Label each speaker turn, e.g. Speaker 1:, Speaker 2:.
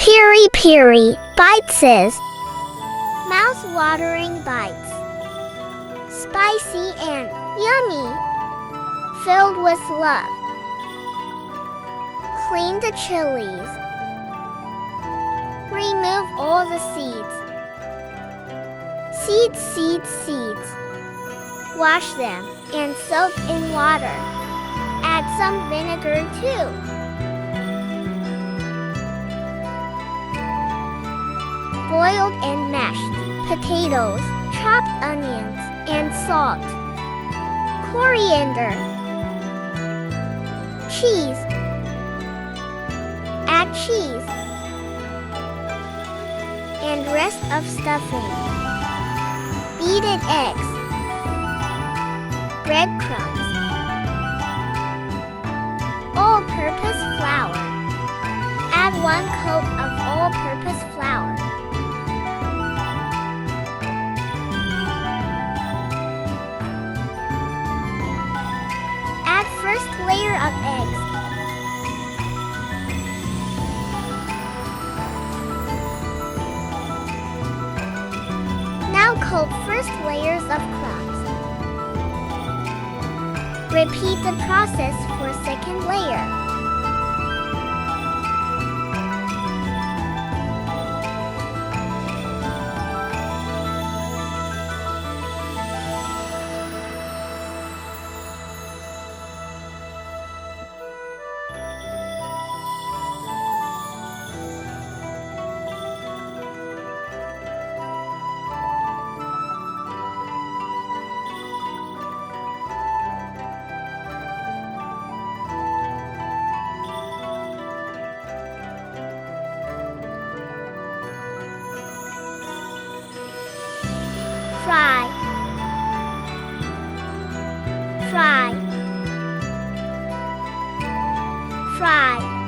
Speaker 1: Peri Bites. Mouth-watering bites. Spicy and yummy. Filled with love. Clean the chilies. Remove all the seeds. Seeds. Wash them and soak in water. Add some vinegar too. Boiled and mashed potatoes, chopped onions, and salt. Coriander. Cheese. Add cheese. And rest of stuffing. Beaten eggs. Breadcrumbs. All-purpose flour. Add 1 coat of all-purpose flour. Add first layer of eggs. Now coat first layers of crumbs. Repeat the process for second layer. Fry.